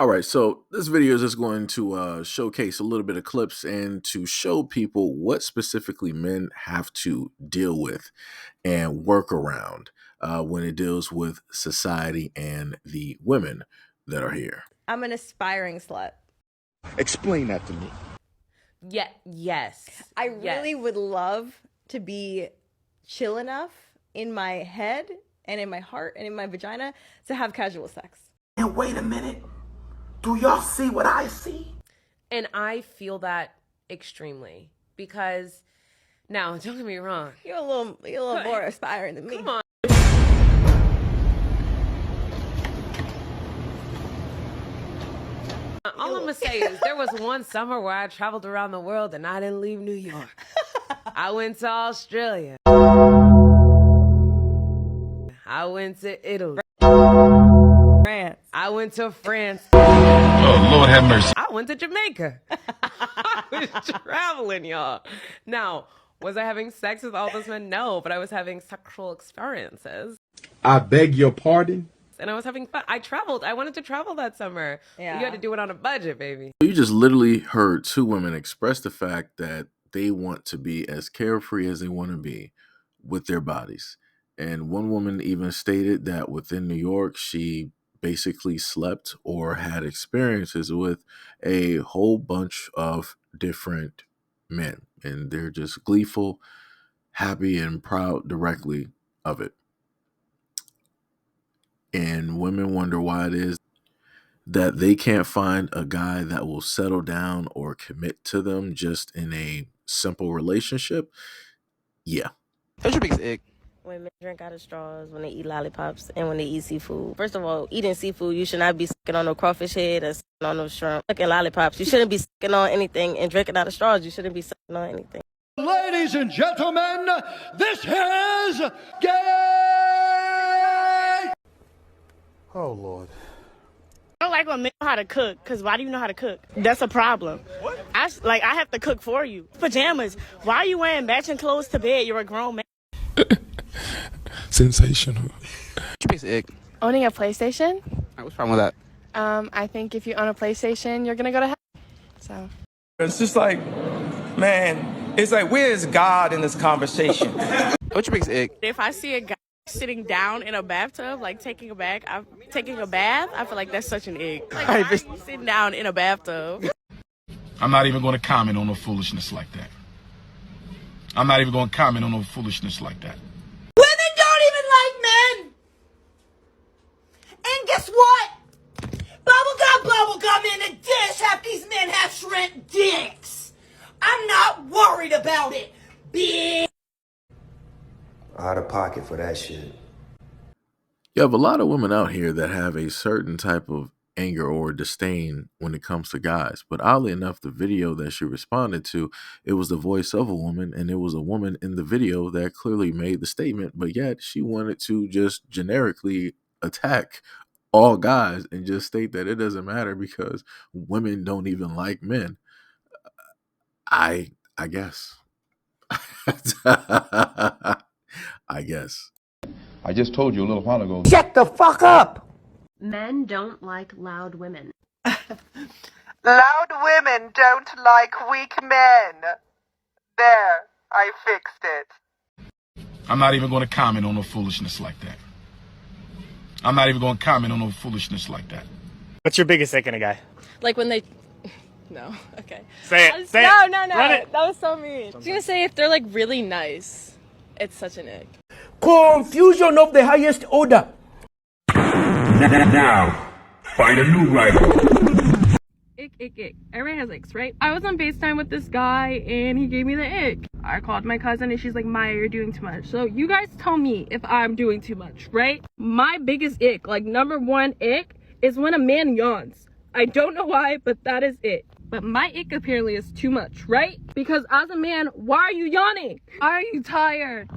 All right, so this video is just going to showcase a little bit of clips and to show people what specifically men have to deal with and work around when it deals with society and the women that are here. I'm an aspiring slut. Explain that to me. Yeah, yes. I really would love to be chill enough in my head and in my heart and in my vagina to have casual sex. And wait a minute. Do y'all see what I see? And I feel that extremely because now, don't get me wrong. You're a little more aspiring than me. Come on. All I'm gonna say is there was one summer where I traveled around the world and I didn't leave New York. I went to Australia. I went to Italy. France. I went to France. Oh, Lord have mercy. I went to Jamaica. I was traveling, y'all. Now, was I having sex with all those men? No, but I was having sexual experiences. I beg your pardon? And I was having fun. I traveled. I wanted to travel that summer. Yeah. You had to do it on a budget, baby. You just literally heard two women express the fact that they want to be as carefree as they want to be with their bodies. And one woman even stated that within New York, she basically slept or had experiences with a whole bunch of different men. And they're just gleeful, happy, and proud directly of it. And women wonder why it is that they can't find a guy that will settle down or commit to them just in a simple relationship. Yeah. What's your biggest ick? When men drink out of straws, when they eat lollipops, and when they eat seafood. First of all, eating seafood, you should not be sucking on no crawfish head or sucking on no shrimp. Sucking lollipops, you shouldn't be sucking on anything. And drinking out of straws, you shouldn't be sucking on anything. Ladies and gentlemen, this is gay! Oh, Lord. I don't like when men know how to cook, because why do you know how to cook? That's a problem. What? I have to cook for you. Pajamas. Why are you wearing matching clothes to bed? You're a grown man. Sensational. What's your biggest ick? Owning a PlayStation? What's wrong with that? I think if you own a PlayStation, you're gonna go to hell. So. It's just like, man, it's like, where is God in this conversation? What's your biggest ick? If I see a guy sitting down in a bathtub, like taking a bath, I feel like that's such an ick. Like, why are you sitting down in a bathtub? I'm not even going to comment on no foolishness like that. I'm not even going to comment on no foolishness like that. Women don't even like men! And guess what? Bubblegum in a dish. Half these men have shrimp dicks. I'm not worried about it, bitch. Out of pocket for that shit. You have a lot of women out here that have a certain type of anger or disdain when it comes to guys. But oddly enough, the video that she responded to, it was the voice of a woman, and it was a woman in the video that clearly made the statement, but yet she wanted to just generically attack all guys and just state that it doesn't matter because women don't even like men. I guess. I guess. I just told you a little while ago. Shut the fuck up! Men don't like loud women. Loud women don't like weak men. There, I fixed it. I'm not even going to comment on no foolishness like that. I'm not even going to comment on no foolishness like that. What's your biggest ick in a guy? Like when they... No, okay. Say it. Say no, it. No. Run it. That was so mean. I was gonna say if they're like really nice, it's such an ick. Confusion of the highest order. Now, find a new rival. Ick. Everybody has icks, right? I was on FaceTime with this guy and he gave me the ick. I called my cousin and she's like, Maya, you're doing too much. So you guys tell me if I'm doing too much, right? My biggest ick, like number one ick, is when a man yawns. I don't know why, but that is it. But my ick apparently is too much, right? Because as a man, why are you yawning? Why are you tired?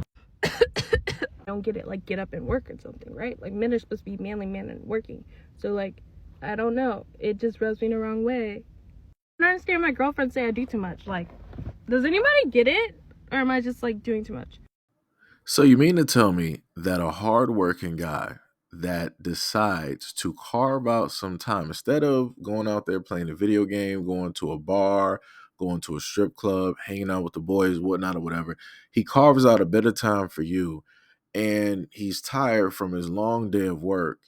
I don't get it, like get up and work or something, right? Like men are supposed to be manly men and working. So like, I don't know. It just rubs me the wrong way. I don't understand my girlfriend say I do too much. Like, does anybody get it? Or am I just like doing too much? So you mean to tell me that a hardworking guy that decides to carve out some time instead of going out there playing a video game, going to a bar, going to a strip club, hanging out with the boys, whatnot, or whatever. He carves out a bit of time for you, and he's tired from his long day of work,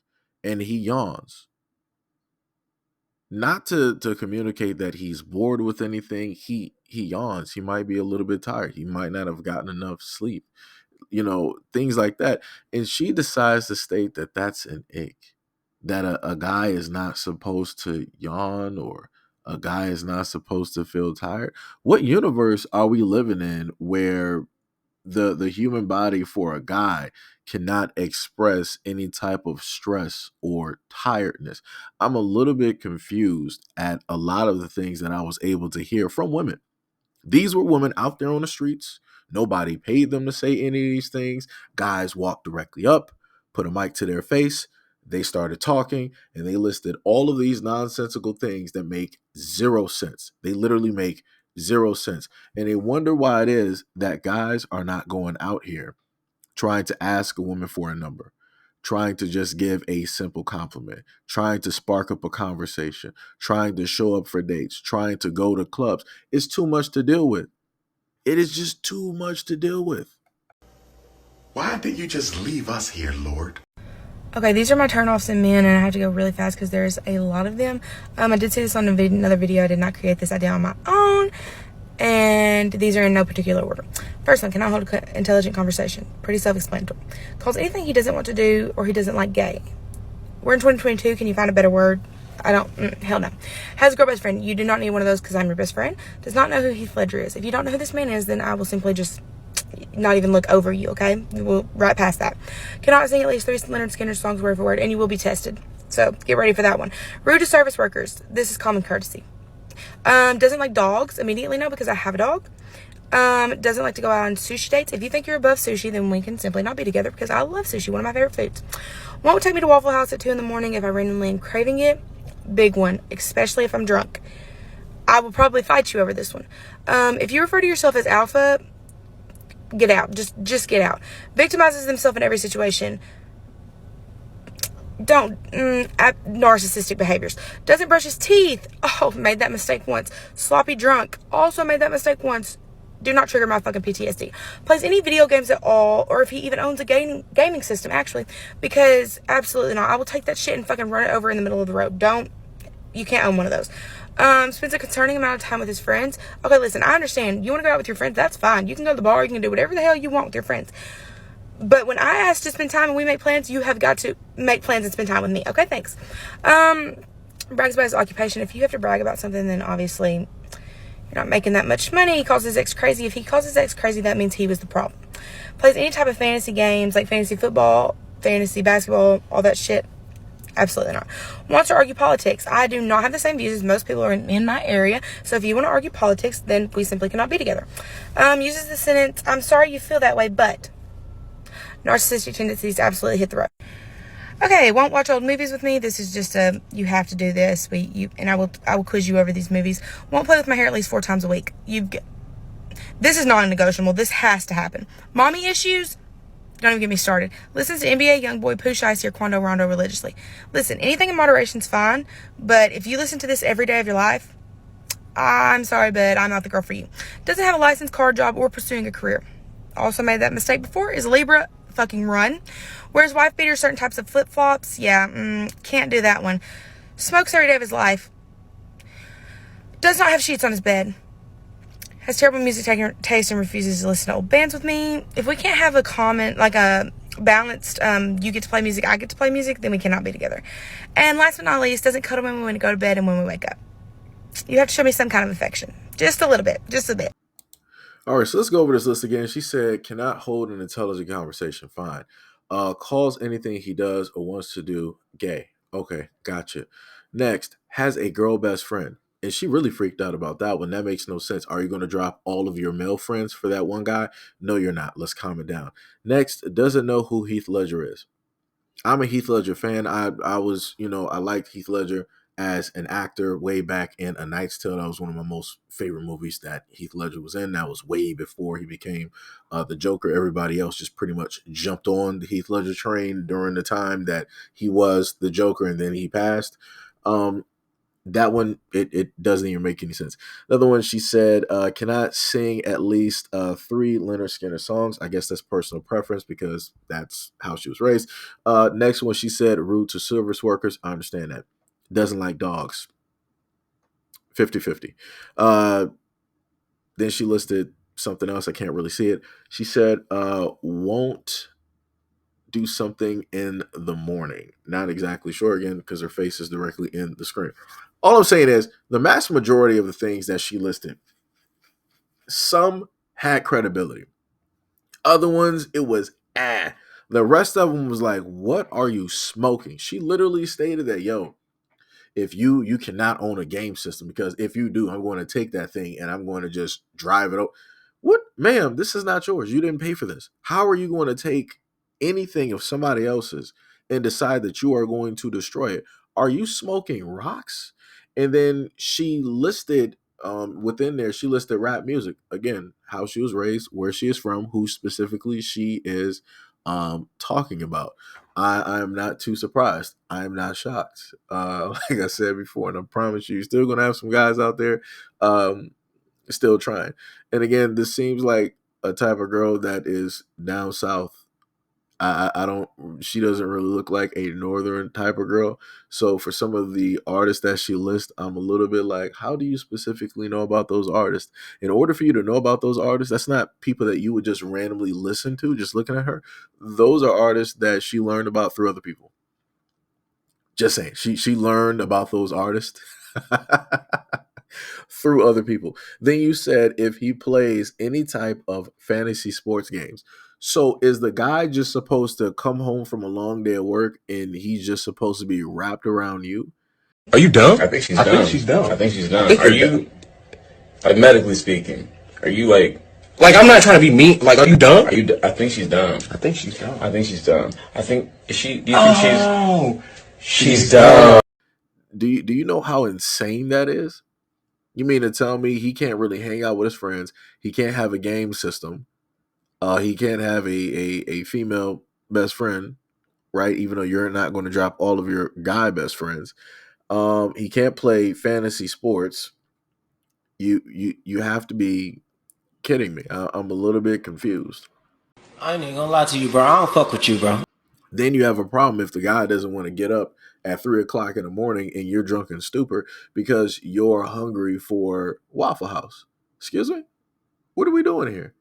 and he yawns. Not to communicate that he's bored with anything. He yawns. He might be a little bit tired. He might not have gotten enough sleep. Things like that. And she decides to state that that's an ick. That a guy is not supposed to yawn, or a guy is not supposed to feel tired. What universe are we living in where the human body for a guy cannot express any type of stress or tiredness? I'm a little bit confused at a lot of the things that I was able to hear from women. These were women out there on the streets. Nobody paid them to say any of these things. Guys walked directly up, put a mic to their face. They started talking, and they listed all of these nonsensical things that make zero sense. They literally make zero sense. And they wonder why it is that guys are not going out here trying to ask a woman for a number, trying to just give a simple compliment, trying to spark up a conversation, trying to show up for dates, trying to go to clubs. It's too much to deal with. It is just too much to deal with. Why did you just leave us here, Lord? Okay, these are my turnoffs in men, and I have to go really fast because there's a lot of them. I did see this on another video. I did not create this idea on my own. And these are in no particular order. First one, cannot hold an intelligent conversation. Pretty self-explanatory. Calls anything he doesn't want to do or he doesn't like gay. We're in 2022. Can you find a better word? I don't. Hell no. Has a girl best friend. You do not need one of those because I'm your best friend. Does not know who Heath Ledger is. If you don't know who this man is, then I will simply just not even look over you, okay? We'll right past that. Cannot sing at least 3 Leonard Skinner songs word for word, and you will be tested. So get ready for that one. Rude to service workers. This is common courtesy. Doesn't like dogs. Immediately no, because I have a dog. Doesn't like to go out on sushi dates. If you think you're above sushi, then we can simply not be together because I love sushi, one of my favorite foods. Won't take me to Waffle House at 2 a.m. if I randomly am craving it. Big one, especially if I'm drunk. I will probably fight you over this one. If you refer to yourself as alpha, get out. Just get out. Victimizes himself in every situation. Narcissistic behaviors. Doesn't brush his teeth. Oh, made that mistake once. Sloppy drunk. Also made that mistake once. Do not trigger my fucking PTSD. Plays any video games at all, or if he even owns a gaming system, actually. Because absolutely not. I will take that shit and fucking run it over in the middle of the road. You can't own one of those. Spends a concerning amount of time with his friends. Okay, listen, I understand. You want to go out with your friends, that's fine. You can go to the bar, you can do whatever the hell you want with your friends. But when I ask to spend time and we make plans, you have got to make plans and spend time with me. Okay, thanks. Brags about his occupation. If you have to brag about something, then obviously you're not making that much money. He calls his ex crazy. If he calls his ex crazy, that means he was the problem. Plays any type of fantasy games, like fantasy football, fantasy basketball, all that shit. Absolutely not. Wants to argue politics. I do not have the same views as most people are in my area. So if you want to argue politics, then we simply cannot be together. Uses the sentence, I'm sorry you feel that way, but... Narcissistic tendencies absolutely hit the road. Okay, won't watch old movies with me. This is just you have to do this. I will quiz you over these movies. Won't play with my hair at least 4 times a week. This is non-negotiable. This has to happen. Mommy issues? Don't even get me started. Listens to NBA YoungBoy, Pooh Shiesty, or Quando Rondo religiously. Listen, anything in moderation is fine, but if you listen to this every day of your life, I'm sorry, but I'm not the girl for you. Doesn't have a license, card, job, or pursuing a career. Also made that mistake before. Is Libra. Fucking run. Wears wife beater, certain types of flip-flops. Yeah, can't do that one. Smokes every day of his life. Does not have sheets on his bed. Has terrible music taste and refuses to listen to old bands with me. If we can't have a common, like a balanced, you get to play music, I get to play music, then we cannot be together. And last but not least, doesn't cuddle when we go to bed and when we wake up. You have to show me some kind of affection. Just a little bit. Just a bit. All right, so let's go over this list again. She said, cannot hold an intelligent conversation. Fine. Calls anything he does or wants to do gay. Okay, gotcha. Next, has a girl best friend. And she really freaked out about that one. That makes no sense. Are you going to drop all of your male friends for that one guy? No, you're not. Let's calm it down. Next, doesn't know who Heath Ledger is. I'm a Heath Ledger fan. I was, I liked Heath Ledger. as an actor way back in A Knight's Tale. That was one of my most favorite movies that Heath Ledger was in. That was way before he became the Joker. Everybody else just pretty much jumped on the Heath Ledger train during the time that he was the Joker, and then he passed. That one, it doesn't even make any sense. Another one, she said, cannot sing at least 3 Leonard Skinner songs. I guess that's personal preference because that's how she was raised. Next one, she said, rude to service workers. I understand that. Doesn't like dogs. 50-50. Then she listed something else. I can't really see it. She said, won't do something in the morning. Not exactly sure, again, because her face is directly in the screen. All I'm saying is the vast majority of the things that she listed, some had credibility. Other ones, it was The rest of them was like, what are you smoking? She literally stated that, yo, if you cannot own a game system, because if you do, I'm going to take that thing and I'm going to just drive it up. What, ma'am, this is not yours. You didn't pay for this. How are you going to take anything of somebody else's and decide that you are going to destroy it? Are you smoking rocks? And then she listed within there, she listed rap music. Again, how she was raised, where she is from, who specifically she is talking about. I am not too surprised. I am not shocked. Like I said before, and I promise you, you're still going to have some guys out there still trying. And again, this seems like a type of girl that is down south. I don't, she doesn't really look like a northern type of girl. So for some of the artists that she lists, I'm a little bit like, how do you specifically know about those artists? In order for you to know about those artists, that's not people that you would just randomly listen to just looking at her. Those are artists that she learned about through other people. Just saying, she learned about those artists through other people. Then you said if he plays any type of fantasy sports games. So is the guy just supposed to come home from a long day of work and he's just supposed to be wrapped around you? Are you dumb? I think she's I dumb. think she's dumb. I think she's dumb. I think Are you're you, like, medically speaking, are you like I'm not trying to be mean. Like, are you dumb? Are you? I think she's dumb. I think she's dumb. I think she's dumb. I think is she? Do you think she's dumb. Do you know how insane that is? You mean to tell me he can't really hang out with his friends? He can't have a game system. He can't have a female best friend, right? Even though you're not going to drop all of your guy best friends. He can't play fantasy sports. You have to be kidding me. I'm a little bit confused. I ain't even gonna lie to you, bro. I don't fuck with you, bro. Then you have a problem if the guy doesn't want to get up at 3:00 in the morning and you're drunk and stupid because you're hungry for Waffle House. Excuse me? What are we doing here?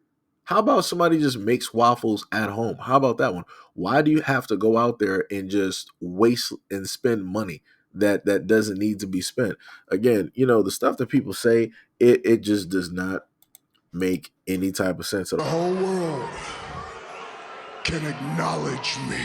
How about somebody just makes waffles at home? How about that one? Why do you have to go out there and just waste and spend money that doesn't need to be spent? Again, the stuff that people say, it just does not make any type of sense at all. The whole world can acknowledge me.